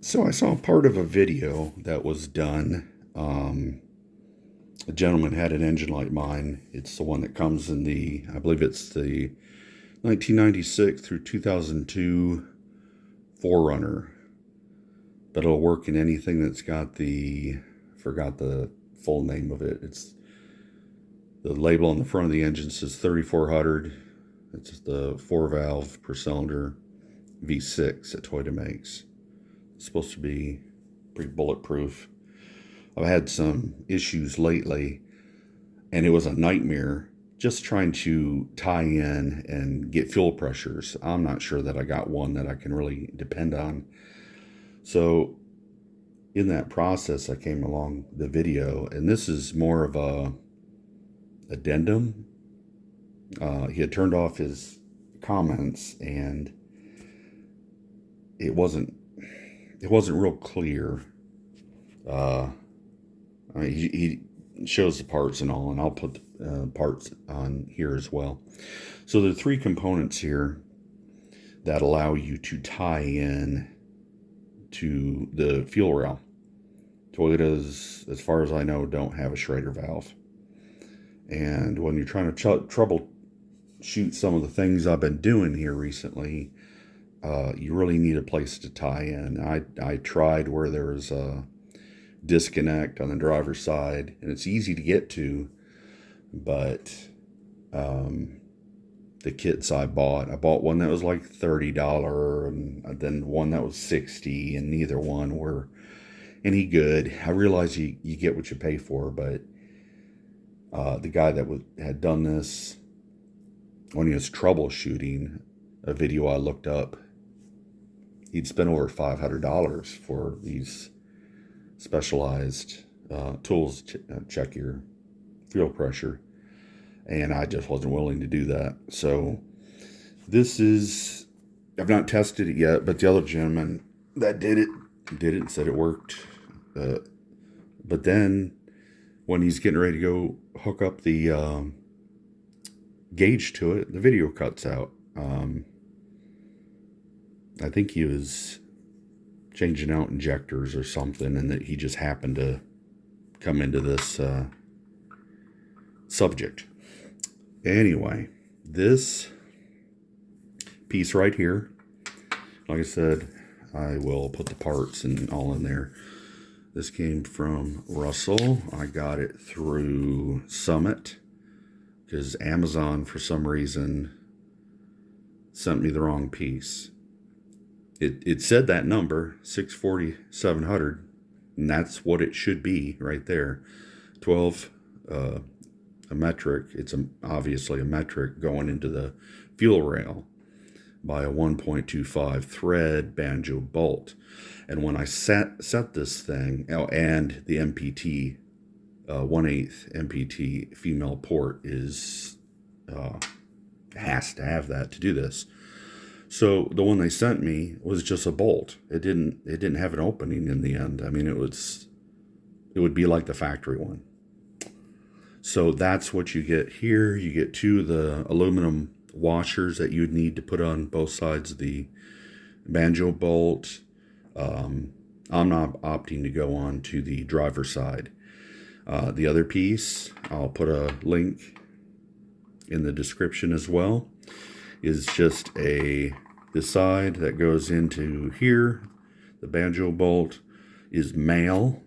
So I saw part of a video that was done. A gentleman had an engine like mine. It's the one that comes in the, I believe it's the 1996 through 2002 4Runner. But it'll work in anything that's got the, I forgot the full name of it. It's the label on the front of the engine says 3400. It's the 4-valve per cylinder V6 that Toyota makes. It's supposed to be pretty bulletproof. I've had some issues lately, and it was a nightmare just trying to tie in and get fuel pressures. I'm not sure that I got one that I can really depend on. So in that process, I came along the video, and this is more of a addendum. He had turned off his comments, and it wasn't real clear. I mean, he shows the parts and all, and I'll put parts on here as well. So there are three components here that allow you to tie in to the fuel rail. Toyotas, as far as I know, don't have a Schrader valve. And when you're trying to troubleshoot some of the things I've been doing here recently, you really need a place to tie in. I tried where there was a disconnect on the driver's side, and it's easy to get to, but the kits I bought one that was like $30, and then one that was $60, and neither one were any good. I realize you get what you pay for, but the guy that had done this, when he was troubleshooting, a video I looked up, he'd spent over $500 for these specialized tools to check your fuel pressure, and I just wasn't willing to do that. So this is, I've not tested it yet, but the other gentleman that did it and said it worked. But then when he's getting ready to go hook up the gauge to it, the video cuts out. I think he was changing out injectors or something, and that he just happened to come into this subject. Anyway, this piece right here, like I said, I will put the parts and all in there. This came from Russell. I got it through Summit because Amazon, for some reason, sent me the wrong piece. It said that number, 640-700, and that's what it should be right there. 12, a metric. It's obviously a metric going into the fuel rail by a 1.25 thread Banjo bolt. And when I set this thing, and the MPT, 1/8 MPT female port is has to have that to do this. So the one they sent me was just a bolt. It didn't have an opening in the end. I mean, it would be like the factory one. So that's what you get here. You get two of the aluminum washers that you'd need to put on both sides of the Banjo bolt. I'm not opting to go on to the driver's side. The other piece, I'll put a link in the description as well, is just this side that goes into here. The Banjo bolt is male,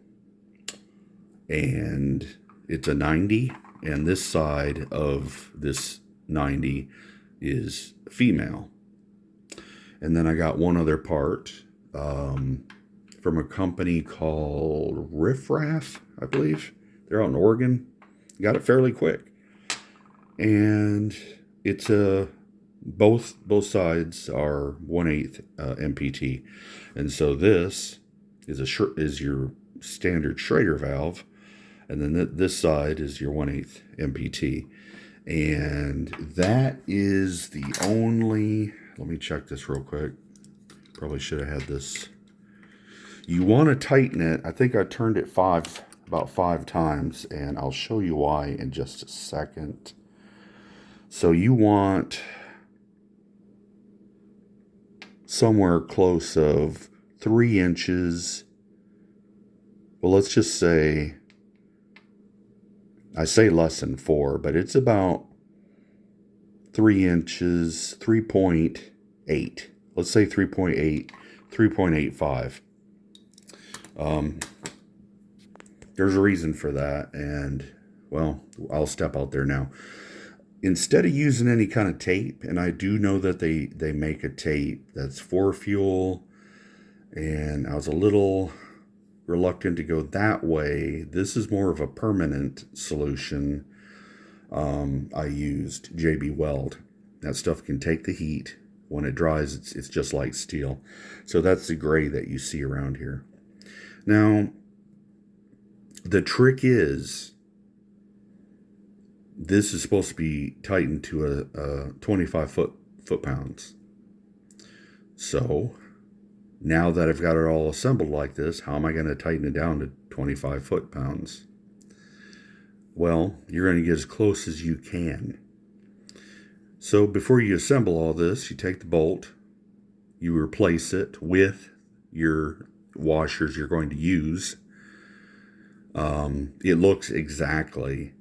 and it's a 90, and this side of this 90 is female. And then I got one other part from a company called Riff Raff, I believe. They're out in Oregon. Got it fairly quick, and it's both sides are 1/8 MPT, and so this is your standard Schrader valve, and then this side is your 1/8 MPT, and that is the only. Let me check this real quick. Probably should have had this. You want to tighten it. I think I turned it about five times, and I'll show you why in just a second. So you want somewhere close of 3 inches. Well, let's just say, I say less than 4, but it's about 3 inches, 3.8. Let's say 3.8, 3.85. There's a reason for that, and, well, I'll step out there now. Instead of using any kind of tape, and I do know that they make a tape that's for fuel, and I was a little reluctant to go that way. This is more of a permanent solution. I used JB Weld. That stuff can take the heat. When it dries, it's just like steel. So that's the gray that you see around here. Now, the trick is, this is supposed to be tightened to a 25 foot-pounds. So, now that I've got it all assembled like this, how am I going to tighten it down to 25 foot-pounds? Well, you're going to get as close as you can. So before you assemble all this, you take the bolt, you replace it with your washers you're going to use. It looks exactly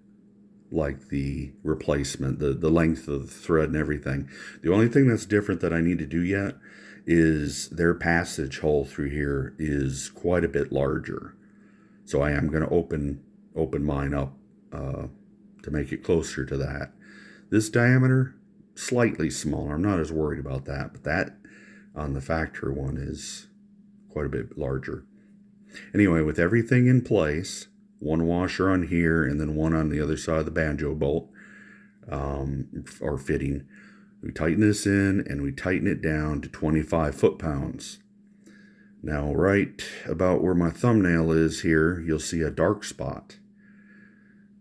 like the replacement, the length of the thread and everything. The only thing that's different that I need to do yet is their passage hole through here is quite a bit larger. So I am going to open mine up to make it closer to that. This diameter, slightly smaller. I'm not as worried about that, but that on the factory one is quite a bit larger. Anyway, with everything in place, one washer on here and then one on the other side of the Banjo bolt, or fitting, we tighten this in and we tighten it down to 25 foot-pounds. Now, right about where my thumbnail is here, you'll see a dark spot.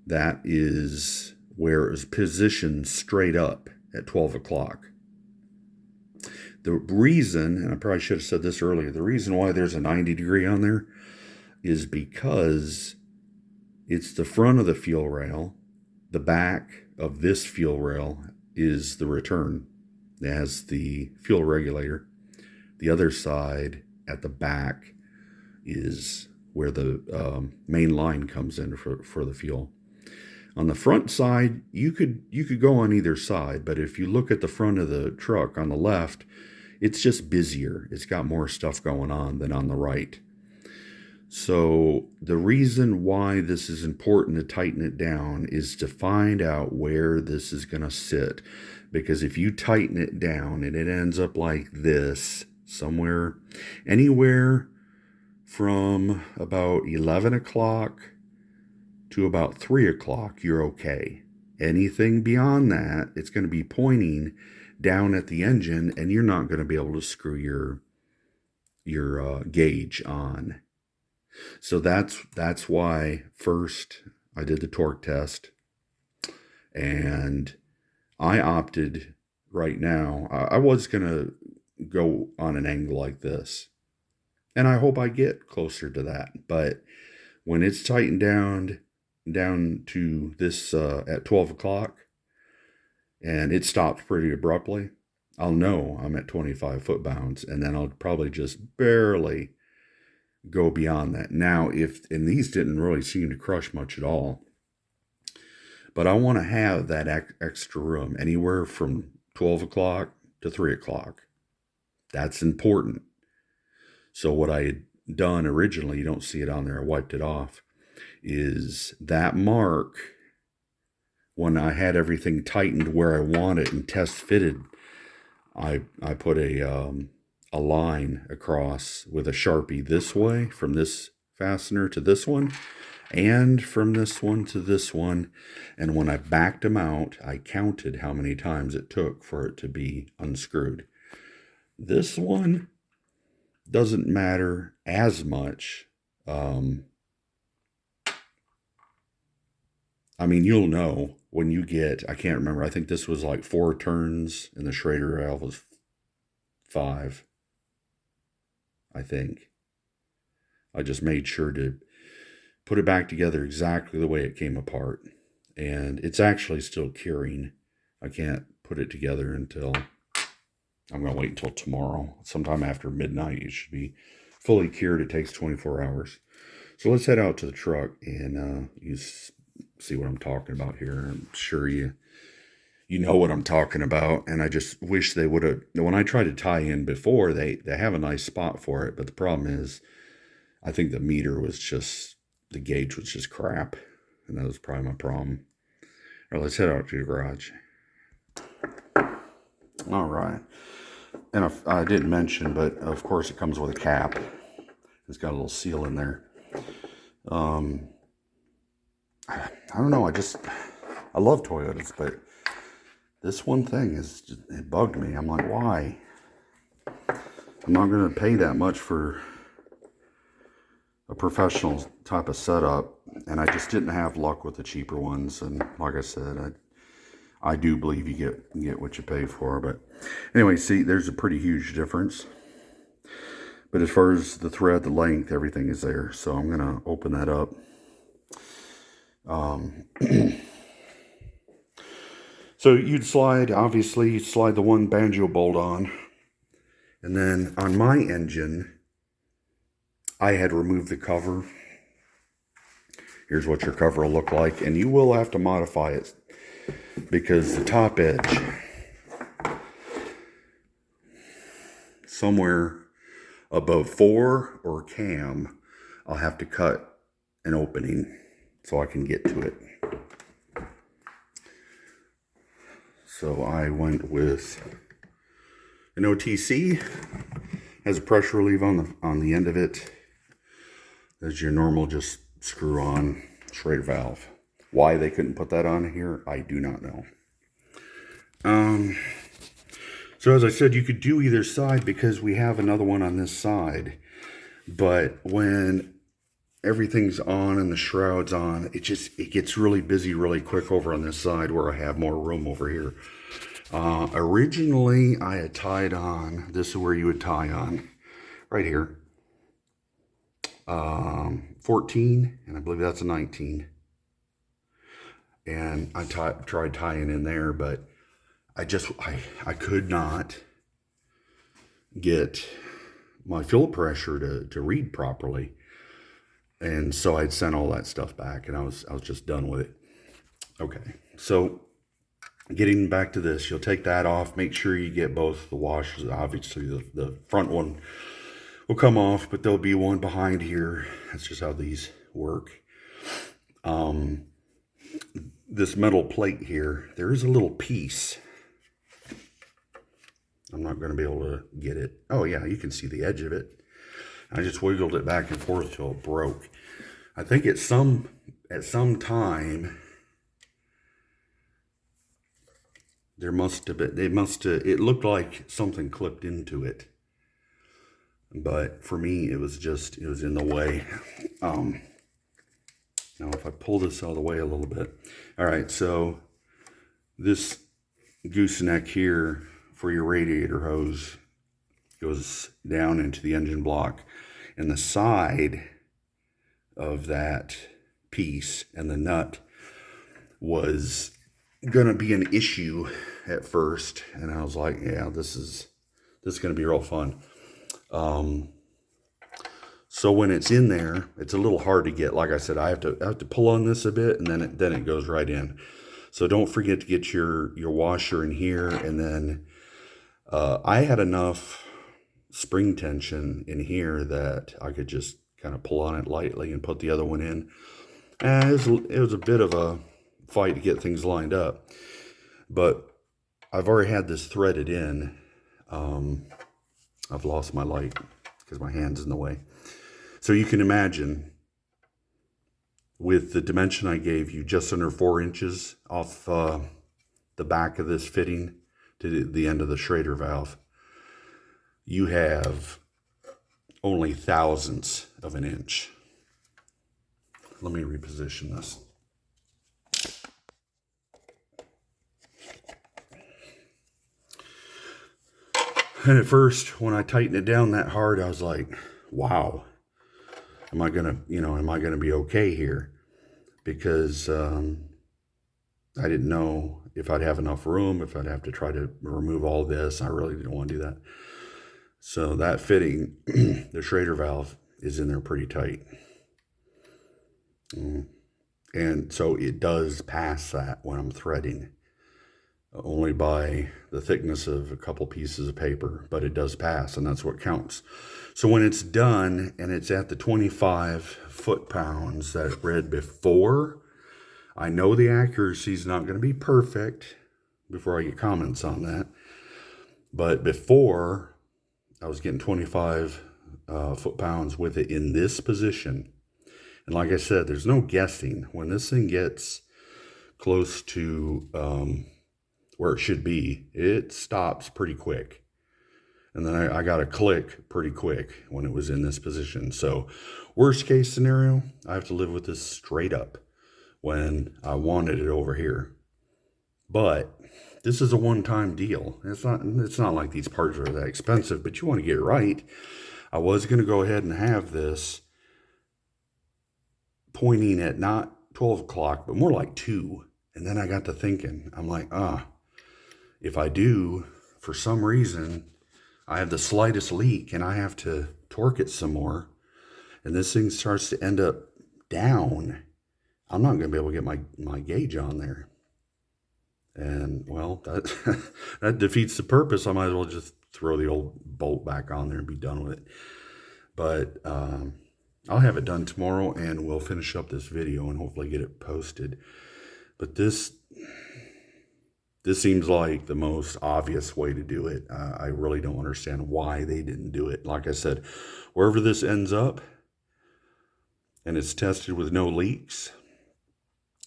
That is where it was positioned straight up at 12 o'clock. The reason, and I probably should have said this earlier, the reason why there's a 90 degree on there is because it's the front of the fuel rail. The back of this fuel rail is the return. It has the fuel regulator. The other side at the back is where the main line comes in for the fuel. On the front side, you could go on either side, but if you look at the front of the truck on the left, it's just busier. It's got more stuff going on than on the right. So the reason why this is important to tighten it down is to find out where this is going to sit. Because if you tighten it down and it ends up like this, somewhere, anywhere from about 11 o'clock to about 3 o'clock, you're okay. Anything beyond that, it's going to be pointing down at the engine, and you're not going to be able to screw your gauge on. So that's why first I did the torque test, and I opted right now. I was going to go on an angle like this, and I hope I get closer to that. But when it's tightened down to this at 12 o'clock, and it stops pretty abruptly, I'll know I'm at 25 foot-pounds, and then I'll probably just barely go beyond that. Now, and these didn't really seem to crush much at all, but I want to have that extra room anywhere from 12 o'clock to 3 o'clock. That's important. So what I had done originally, you don't see it on there, I wiped it off, is that mark, when I had everything tightened where I want it and test fitted, I put a line across with a Sharpie this way, from this fastener to this one, and from this one to this one. And when I backed them out, I counted how many times it took for it to be unscrewed. This one doesn't matter as much. I mean, you'll know when you get, I can't remember, I think this was like 4 turns, and the Schrader valve was 5, I think. I just made sure to put it back together exactly the way it came apart. And it's actually still curing. I can't put it together until, I'm going to wait until tomorrow. Sometime after midnight, it should be fully cured, it takes 24 hours. So let's head out to the truck and you see what I'm talking about here. I'm sure you know what I'm talking about. And I just wish they would have, when I tried to tie in before, they have a nice spot for it. But the problem is, I think the meter was just, the gauge was just crap. And that was probably my problem. All right, let's head out to the garage. All right. And I didn't mention, but of course it comes with a cap. It's got a little seal in there. I don't know. I love Toyotas, but this one thing it bugged me. I'm like, why? I'm not going to pay that much for a professional type of setup, and I just didn't have luck with the cheaper ones. And like I said, I do believe you get what you pay for. But anyway, see, there's a pretty huge difference. But as far as the thread, the length, everything is there. So I'm going to open that up. So you'd slide the one Banjo bolt on. And then on my engine, I had removed the cover. Here's what your cover will look like. And you will have to modify it, because the top edge, somewhere above 4 or cam, I'll have to cut an opening so I can get to it. So I went with an OTC. Has a pressure relief on the end of it. There's your normal just screw on Schrader valve. Why they couldn't put that on here, I do not know. So as I said, you could do either side because we have another one on this side. But when everything's on and the shroud's on, it gets really busy really quick over on this side where I have more room over here. Originally, I had tied on, this is where you would tie on, right here. 14, and I believe that's a 19. And I tried tying in there, but I could not get my fill pressure to read properly. And so I'd sent all that stuff back, and I was just done with it. Okay, so getting back to this, you'll take that off. Make sure you get both the washers. Obviously, the front one will come off, but there'll be one behind here. That's just how these work. This metal plate here, there is a little piece. I'm not going to be able to get it. Oh yeah, you can see the edge of it. I just wiggled it back and forth till it broke. I think at some time there must have been, it looked like something clipped into it. But for me, it was in the way. Now if I pull this out of the way a little bit. All right, so this gooseneck here for your radiator hose goes down into the engine block, and the side of that piece and the nut was gonna be an issue at first, and I was like, yeah, this is gonna be real fun. So when it's in there, it's a little hard to get. Like I said, I have to pull on this a bit, and then it goes right in. So don't forget to get your washer in here, and then I had enough spring tension in here that I could just kind of pull on it lightly and put the other one in. And it was a bit of a fight to get things lined up, but I've already had this threaded in. I've lost my light because my hand's in the way. So you can imagine, with the dimension I gave you, just under 4 inches off the back of this fitting to the end of the Schrader valve, you have only thousandths of an inch. Let me reposition this. And at first, when I tightened it down that hard, I was like, wow, am I gonna be okay here? Because I didn't know if I'd have enough room, if I'd have to try to remove all this. I really didn't want to do that. So that fitting, the Schrader valve is in there pretty tight. And so it does pass that when I'm threading, only by the thickness of a couple pieces of paper, but it does pass, and that's what counts. So when it's done and it's at the 25 foot-pounds that it read before, I know the accuracy is not going to be perfect before I get comments on that. But before, I was getting 25 foot-pounds with it in this position. And like I said, there's no guessing. When this thing gets close to where it should be, it stops pretty quick. And then I got a click pretty quick when it was in this position. So worst case scenario, I have to live with this straight up when I wanted it over here. But this is a one-time deal. It's not like these parts are that expensive, but you want to get it right. I was going to go ahead and have this pointing at not 12 o'clock, but more like 2. And then I got to thinking, I'm like, if I do, for some reason, I have the slightest leak and I have to torque it some more, and this thing starts to end up down, I'm not going to be able to get my gauge on there. And, well, that, that defeats the purpose. I might as well just throw the old bolt back on there and be done with it. But I'll have it done tomorrow, and we'll finish up this video and hopefully get it posted. But this seems like the most obvious way to do it. I really don't understand why they didn't do it. Like I said, wherever this ends up, and it's tested with no leaks,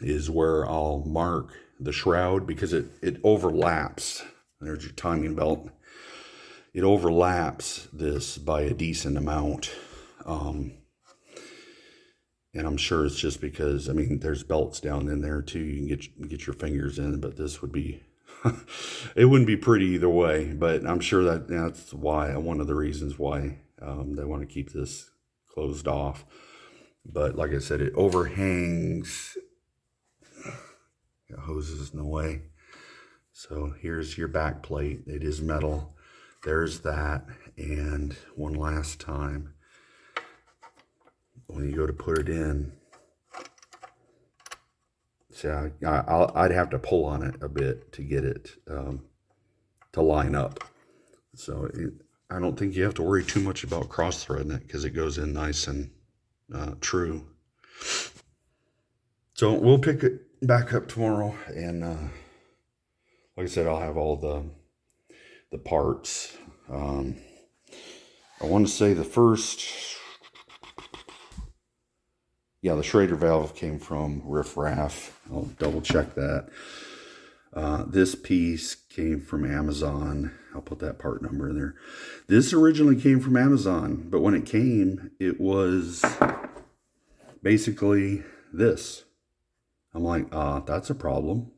is where I'll mark the shroud, because it overlaps. There's your timing belt. It overlaps this by a decent amount. And I'm sure it's just because, I mean, there's belts down in there too. You can get your fingers in, but this would be, it wouldn't be pretty either way. But I'm sure that's why, one of the reasons why they want to keep this closed off. But like I said, it overhangs. Got hoses in the way. So here's your back plate. It is metal. There's that. And one last time, when you go to put it in, see, I'd have to pull on it a bit to get it to line up. So I don't think you have to worry too much about cross-threading it, because it goes in nice and true. So we'll pick it back up tomorrow, and like I said, I'll have all the parts. I want to say the first, the Schrader valve came from Riff Raff. I'll double check that. This piece came from Amazon. I'll put that part number in there. This originally came from Amazon, but when it came, it was basically this. I'm like, that's a problem.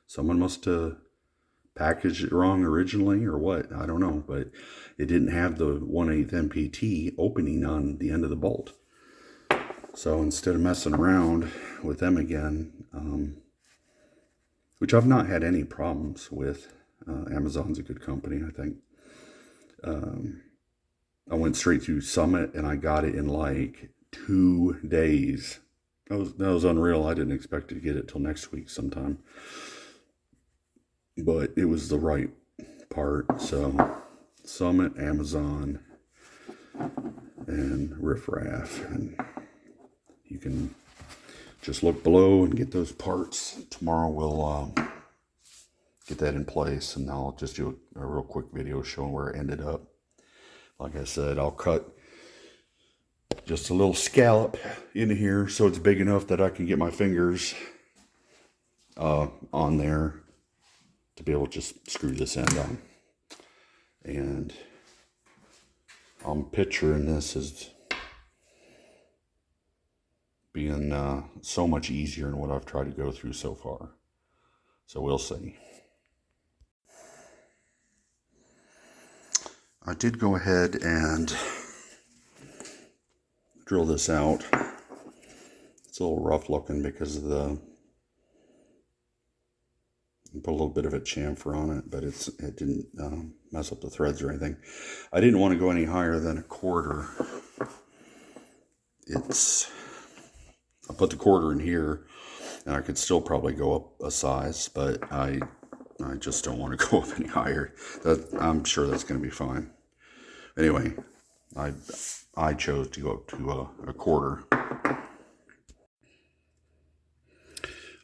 Someone must have packaged it wrong originally, or what? I don't know, but it didn't have the 1/8 MPT opening on the end of the bolt. So instead of messing around with them again, which I've not had any problems with, Amazon's a good company, I think. I went straight through Summit, and I got it in like 2 days. That was unreal. I didn't expect to get it till next week sometime. But it was the right part. So Summit, Amazon, and Riff Raff. And you can just look below and get those parts. Tomorrow we'll get that in place, and I'll just do a real quick video showing where it ended up. Like I said, I'll cut just a little scallop into here so it's big enough that I can get my fingers on there to be able to just screw this end on. And I'm picturing this as being so much easier than what I've tried to go through so far. So we'll see. I did go ahead and drill this out. It's a little rough looking because of put a little bit of a chamfer on it, but it didn't mess up the threads or anything. I didn't want to go any higher than 1/4. I put the 1/4 in here, and I could still probably go up a size, but I just don't want to go up any higher. I'm sure that's going to be fine. Anyway, I chose to go up to a 1/4.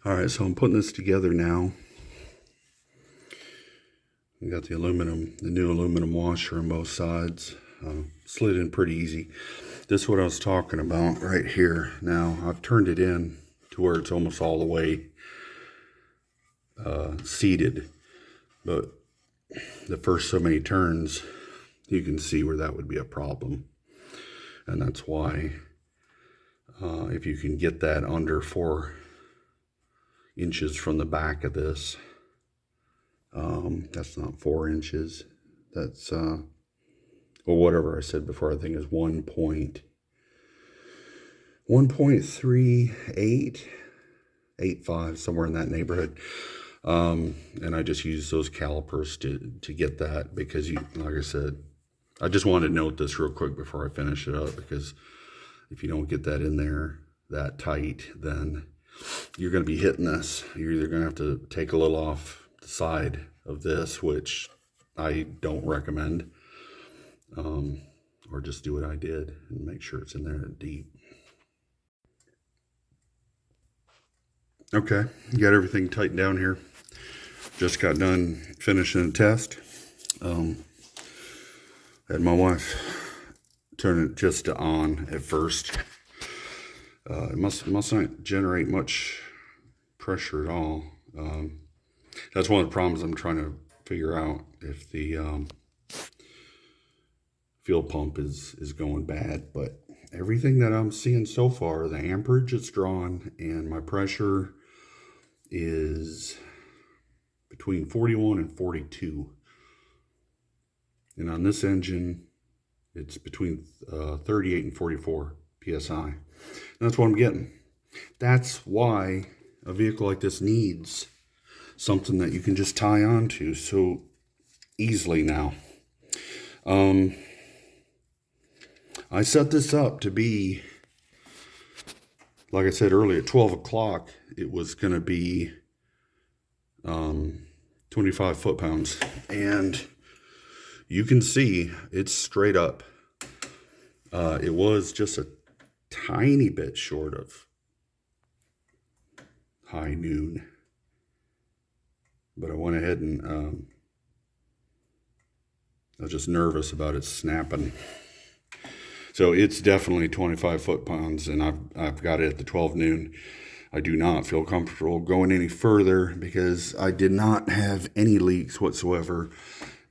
All right, so I'm putting this together now. We got the new aluminum washer on both sides. Slid in pretty easy. This is what I was talking about right here. Now, I've turned it in to where it's almost all the way seated. But the first so many turns, you can see where that would be a problem. And that's why if you can get that under 4 inches from the back of this, that's not 4 inches. That's, well, whatever I said before, I think is 1.3885, somewhere in that neighborhood. And I just use those calipers to get that, because like I said, I just wanted to note this real quick before I finish it up, because if you don't get that in there that tight, then you're going to be hitting this. You're either going to have to take a little off the side of this, which I don't recommend, or just do what I did and make sure it's in there deep. Okay, got everything tightened down here. Just got done finishing the test. Had my wife turn it just to on at first. It must not generate much pressure at all. That's one of the problems I'm trying to figure out, if the fuel pump is going bad. But everything that I'm seeing so far, the amperage it's drawn and my pressure is between 41 and 42. And on this engine, it's between 38 and 44 PSI. And that's what I'm getting. That's why a vehicle like this needs something that you can just tie on to so easily now. I set this up to be, like I said earlier, at 12 o'clock, it was going to be 25 foot-pounds. And you can see it's straight up. It was just a tiny bit short of high noon. But I went ahead and I was just nervous about it snapping. So it's definitely 25 foot-pounds, and I've got it at the 12 noon. I do not feel comfortable going any further because I did not have any leaks whatsoever,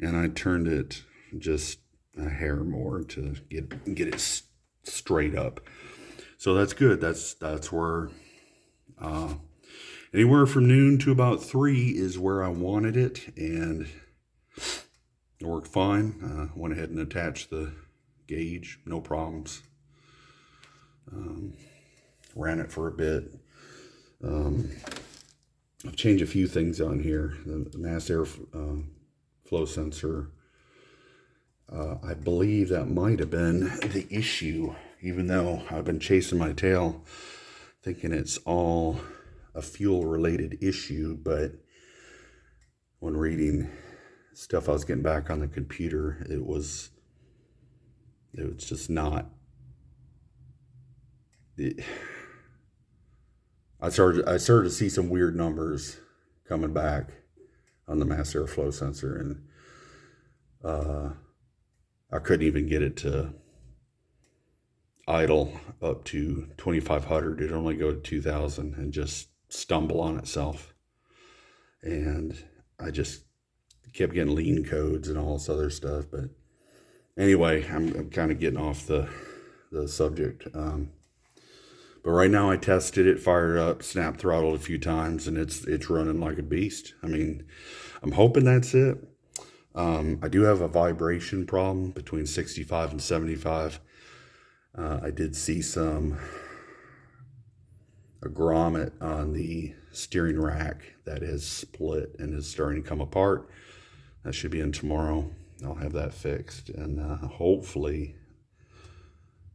and I turned it just a hair more to get it straight up. So that's good. That's where anywhere from noon to about 3 is where I wanted it, and it worked fine. Went ahead and attached the gauge, no problems. Ran it for a bit. I've changed a few things on here. The mass air flow sensor, I believe that might have been the issue, even though I've been chasing my tail thinking it's all a fuel related issue. But when reading stuff I was getting back on the computer, it was just not. I started to see some weird numbers coming back on the mass airflow sensor, and I couldn't even get it to idle up to 2,500. It'd only go to 2,000 and just stumble on itself. And I just kept getting lean codes and all this other stuff. But anyway, I'm kind of getting off the subject. But right now I tested it, fired up, snap throttled a few times, and it's running like a beast. I mean, I'm hoping that's it. I do have a vibration problem between 65 and 75. I did see some a grommet on the steering rack that is split and is starting to come apart. That should be in tomorrow. I'll have that fixed, and hopefully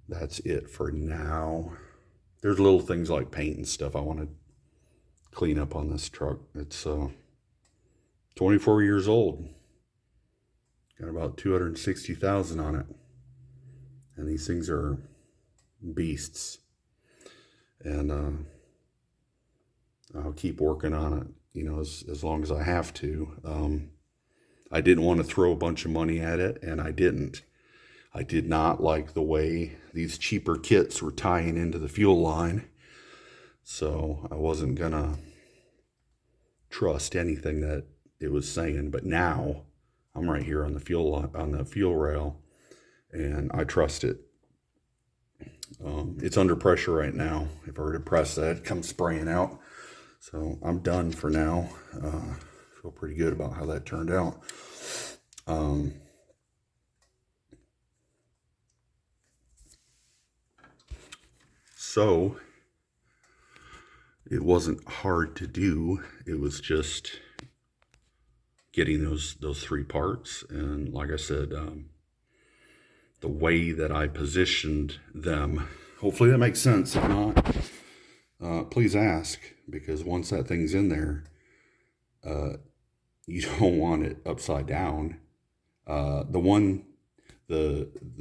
that's it for now. There's little things like paint and stuff I want to clean up on this truck. It's 24 years old. Got about 260,000 on it. And these things are beasts. And I'll keep working on it, you know, as long as I have to. I didn't want to throw a bunch of money at it, and I didn't. I did not like the way these cheaper kits were tying into the fuel line. So I wasn't gonna trust anything that it was saying. But now I'm right here on the fuel rail, and I trust it. It's under pressure right now. If I were to press that, it comes spraying out. So I'm done for now. Feel pretty good about how that turned out. So it wasn't hard to do. It was just getting those three parts. And like I said, the way that I positioned them, hopefully that makes sense. If not, please ask, because once that thing's in there, you don't want it upside down. The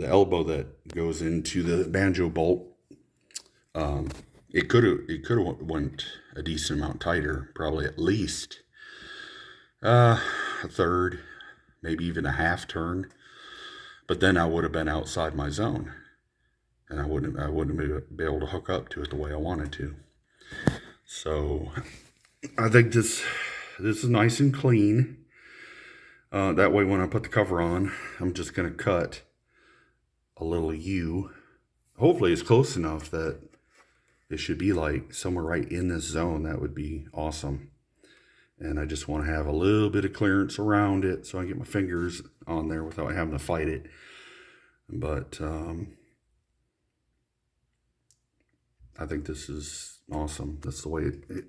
elbow that goes into the Banjo bolt, it could have went a decent amount tighter, probably at least a third, maybe even a half turn. But then I would have been outside my zone, and I wouldn't be able to hook up to it the way I wanted to. So I think this is nice and clean. That way when I put the cover on, I'm just going to cut a little U. Hopefully it's close enough that it should be like somewhere right in this zone. That would be awesome. And I just want to have a little bit of clearance around it so I get my fingers on there without having to fight it. But I think this is awesome. That's the way it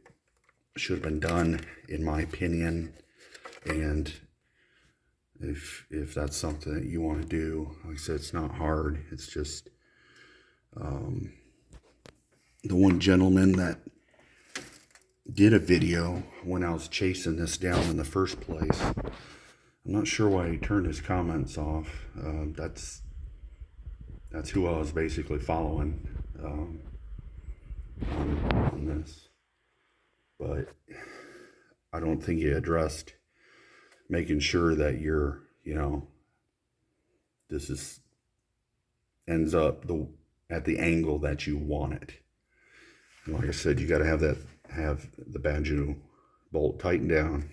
should have been done, in my opinion. And if that's something that you want to do, like I said, it's not hard. It's just the one gentleman that did a video when I was chasing this down in the first place. I'm not sure why he turned his comments off. That's who I was basically following on this. But I don't think he addressed making sure that you're, you know, this ends up at the angle that you want it. And like I said, you got to have the Banjo bolt tightened down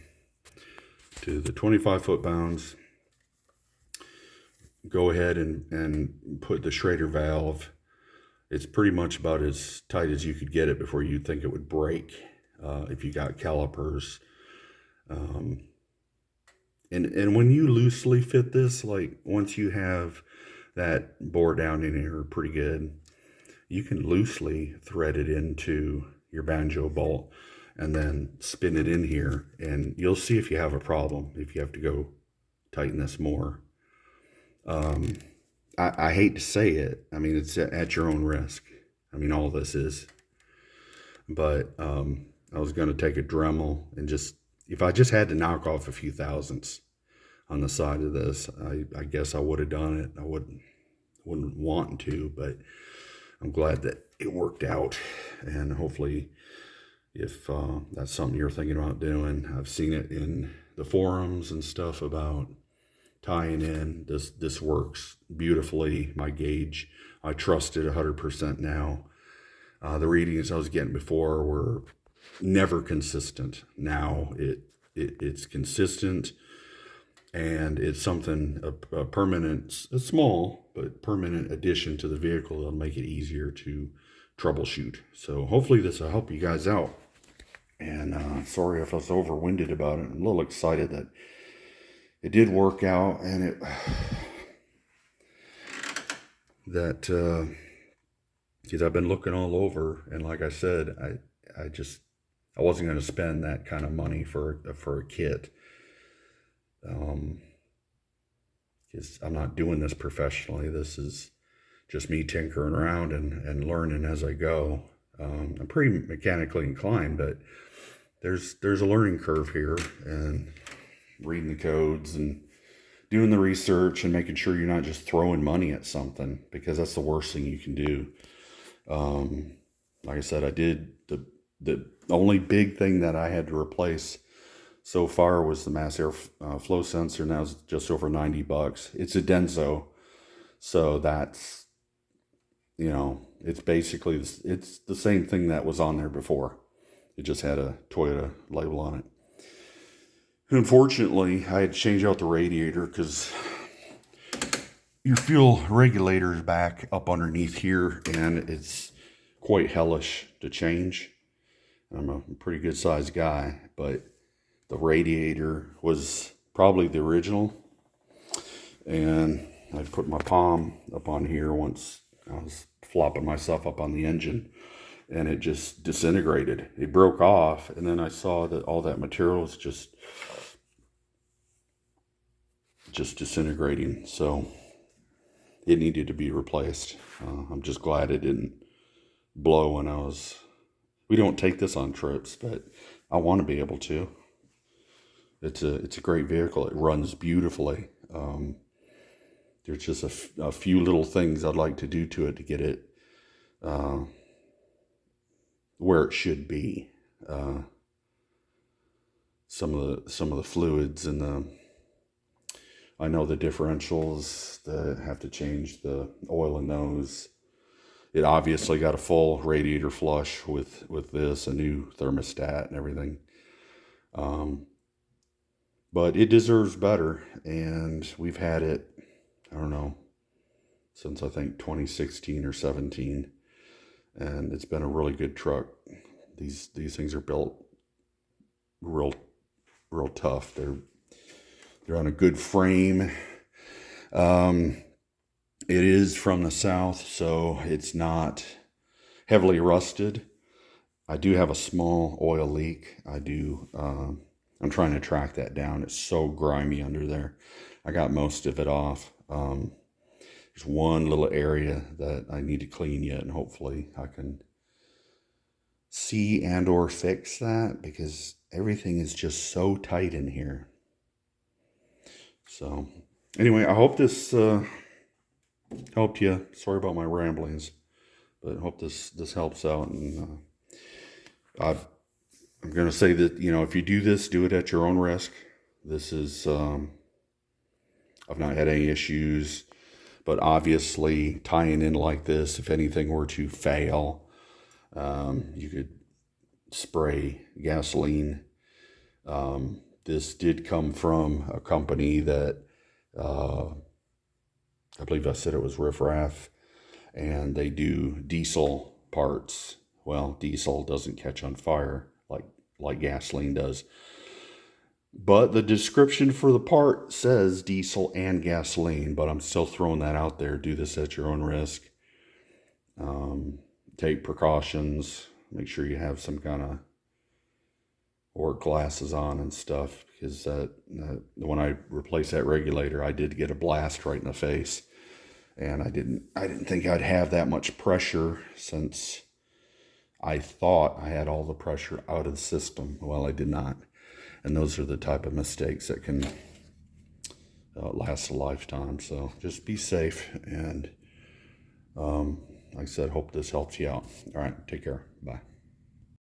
to the 25 foot-pounds. Go ahead and put the Schrader valve. It's pretty much about as tight as you could get it before you'd think it would break if you got calipers. And when you loosely fit this, like once you have that bore down in here pretty good, you can loosely thread it into your Banjo bolt and then spin it in here, and you'll see if you have a problem, if you have to go tighten this more. I hate to say it. I mean, it's at your own risk. I mean, all this is. But I was going to take a Dremel and just, if I just had to knock off a few thousandths on the side of this, I guess I would have done it. I wouldn't want to, but I'm glad that it worked out. And hopefully, if that's something you're thinking about doing, I've seen it in the forums and stuff about tying in. This works beautifully. My gauge, I trust it 100% now. The readings I was getting before were never consistent. Now it's consistent, and it's something, a permanent, a small but permanent addition to the vehicle that'll make it easier to troubleshoot. So hopefully this will help you guys out. And sorry if I was overwinded about it. I'm a little excited that it did work out, and because I've been looking all over, and like I said, I wasn't going to spend that kind of money for a kit. Because I'm not doing this professionally. This is just me tinkering around and learning as I go. I'm pretty mechanically inclined, but there's a learning curve here, and reading the codes and doing the research and making sure you're not just throwing money at something, because that's the worst thing you can do. Like I said, I did the only big thing that I had to replace so far was the mass air flow sensor, and that was just over $90. It's a Denso, so that's, you know, it's basically, it's the same thing that was on there before. It just had a Toyota label on it. Unfortunately, I had to change out the radiator because your fuel regulator is back up underneath here, and it's quite hellish to change. I'm a pretty good sized guy, but the radiator was probably the original, and I put my palm up on here once I was flopping myself up on the engine, and it just disintegrated. It broke off, and then I saw that all that material was just disintegrating, so it needed to be replaced. I'm just glad it didn't blow when I was... We don't take this on trips, but I want to be able to. It's a great vehicle. It runs beautifully. There's just a few little things I'd like to do to it to get it where it should be. Some of the fluids and I know the differentials that have to change the oil in those. It obviously got a full radiator flush with this, a new thermostat and everything. But it deserves better, and we've had it, I don't know, since I think 2016 or 17, and it's been a really good truck. These things are built real tough. They're on a good frame. It is from the South, so it's not heavily rusted. I do have a small oil leak. I'm trying to track that down. It's so grimy under there. I got most of it off. There's one little area that I need to clean yet, and hopefully I can see and or fix that, because everything is just so tight in here. So anyway, I hope this helped you. Sorry about my ramblings, but I hope this helps out. And I'm going to say that, you know, if you do this, do it at your own risk. This is, I've not had any issues, but obviously tying in like this, if anything were to fail, you could spray gasoline. This did come from a company that, I believe I said it was Riff Raff, and they do diesel parts. Well, diesel doesn't catch on fire like gasoline does. But the description for the part says diesel and gasoline, but I'm still throwing that out there. Do this at your own risk. Take precautions. Make sure you have some kind of work glasses on and stuff, because when I replaced that regulator, I did get a blast right in the face, and I didn't think I'd have that much pressure, since I thought I had all the pressure out of the system. Well, I did not. And those are the type of mistakes that can last a lifetime. So just be safe. And like I said, hope this helps you out. All right, take care. Bye.